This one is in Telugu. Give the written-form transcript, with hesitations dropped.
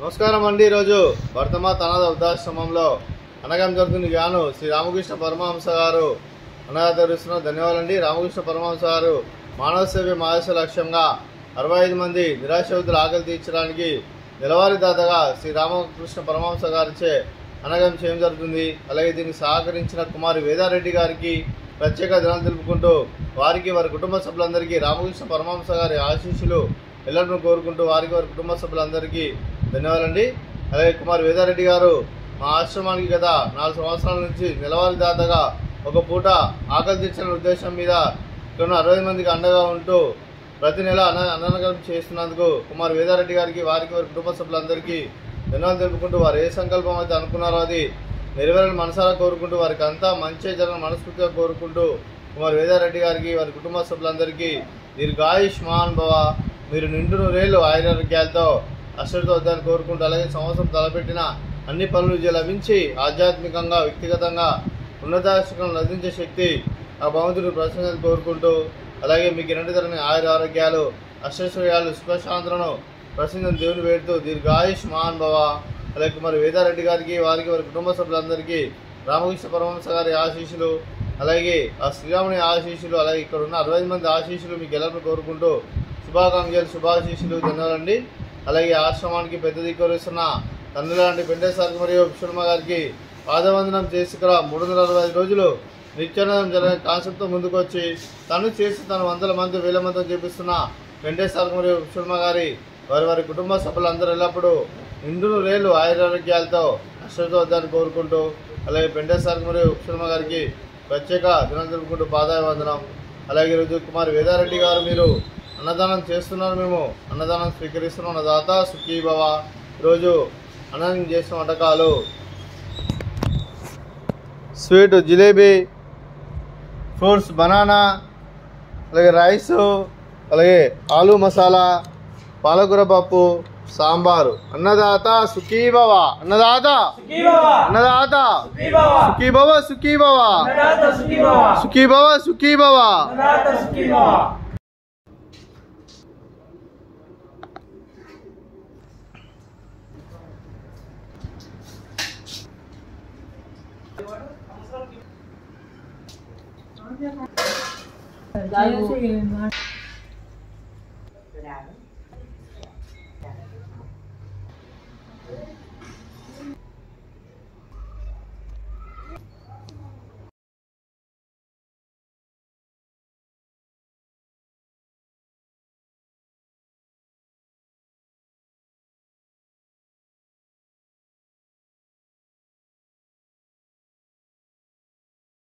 నమస్కారం అండి. ఈరోజు వర్తమాత అనాథ వృద్ధాశ్రమంలో అనగం జరుగుతుంది గాను శ్రీ రామకృష్ణ పరమహంస గారు అనాథరిస్తున్న ధన్యవాదాలండి. రామకృష్ణ పరమహంస గారు మానవ సేవ మహేశ్వర లక్ష్యంగా 65 మంది నిరాశ్రయుల ఆకలి తీర్చడానికి నెలవారీదాతగా శ్రీ రామకృష్ణ పరమహంస గారిచే అనగం చేయడం జరుగుతుంది. అలాగే దీనికి సహకరించిన కుమారి వేదారెడ్డి గారికి ప్రత్యేక ధన్యవాదాలు తెలుపుకుంటూ వారికి వారి కుటుంబ సభ్యులందరికీ రామకృష్ణ పరమహంస గారి ఆశీస్సులు ఎల్లరినూ కోరుకుంటూ వారికి వారి కుటుంబ సభ్యులందరికీ ధన్యవాదాలండి. అలాగే కుమార్ వేదారెడ్డి గారు మా ఆశ్రమానికి గత 4 సంవత్సరాల నుంచి నెలవారీదాతగా ఒక పూట ఆకలి తీర్చిన ఉద్దేశం మీద ఇక్కడ 60 మందికి అండగా ఉంటూ ప్రతి నెల అన్నదానం చేస్తున్నందుకు కుమార్ వేదారెడ్డి గారికి వారికి వారి కుటుంబ సభ్యులందరికీ ధన్యవాదాలు తెలుపుకుంటూ వారు ఏ సంకల్పం అయితే అనుకున్నారో అది నెరవేరని మనసారా కోరుకుంటూ వారికి అంతా మంచి జరగని మనస్ఫూర్తిగా కోరుకుంటూ కుమార్ వేదారెడ్డి గారికి వారి కుటుంబ సభ్యులందరికీ దీర్ఘాయుష్మాన్ భవ, మీరు నిండు నూరేళ్ళు ఆయురారోగ్యాలతో అశ్రద్ధ వద్దని కోరుకుంటూ అలాగే సంవత్సరం తలపెట్టిన అన్ని పనులు లభించి ఆధ్యాత్మికంగా వ్యక్తిగతంగా ఉన్నతాశకం లభించే శక్తి ఆ భగవంతుడిని ప్రసంగాన్ని కోరుకుంటూ అలాగే మీకు ఇలాంటి తరని ఆయురారోగ్యాలు అష్టైశ్వర్యాలు సుఖశాంతులను ప్రసంగం దేవుని వేడుతూ దీర్ఘాయుష్మాన్ భవ. అలాగే మరి వేదారెడ్డి గారికి వారికి వారి కుటుంబ సభ్యులందరికీ రామకృష్ణ పరమహంస గారి ఆశీస్సులు అలాగే ఆ శ్రీరాముని ఆశీస్సులు అలాగే ఇక్కడ ఉన్న 65 మంది ఆశీస్సులు మీకు ఎల్లరిని కోరుకుంటూ శుభాకాంక్షలు శుభాశీస్సులు ధన్యవాదాలండి. అలాగే ఆశ్రమానికి పెద్ద దిక్కువరిస్తున్న తండ్రి లాంటి పెంటేశ్వర మరియు విశ్వమ్మ గారికి పాదవందనం చేసి 365 రోజులు నిత్యానందం జరిగే కాన్సెప్ట్తో ముందుకు వచ్చి తను చేసి తను 100 మంది 1000 మందితో చేపిస్తున్న పెంటేశ్వర మరియు విశ్వమ్మ గారి వారి వారి కుటుంబ సభ్యులందరూ ఎల్లప్పుడూ నిండు నూరేళ్ళు ఆయురారోగ్యాలతో అశ్రద్ధ వద్దని కోరుకుంటూ అలాగే పెంటేశ్వర మరియు విశ్వమ్మ గారికి ప్రత్యేక దినం జరుపుకుంటూ పాదాభివందనం. అలాగే ఈరోజు కుమార్ వేదారెడ్డి గారు మీరు అన్నదానం చేస్తున్నారు, మేము అన్నదానం స్వీకరిస్తున్నాం. అన్నదాత సుఖీభవ. ఈరోజు అన్నం చేసిన వంటకాలు స్వీట్ జిలేబీ, ఫ్రూట్స్ బనానా, అలాగే రైసు, అలాగే ఆలు మసాలా, పాలకూర పప్పు, సాంబారు. అన్నదాత సుఖీభవ, అన్నదాత అన్నదాత సుఖీభవ సుఖీభవ సుఖీభవ సుఖీభవ.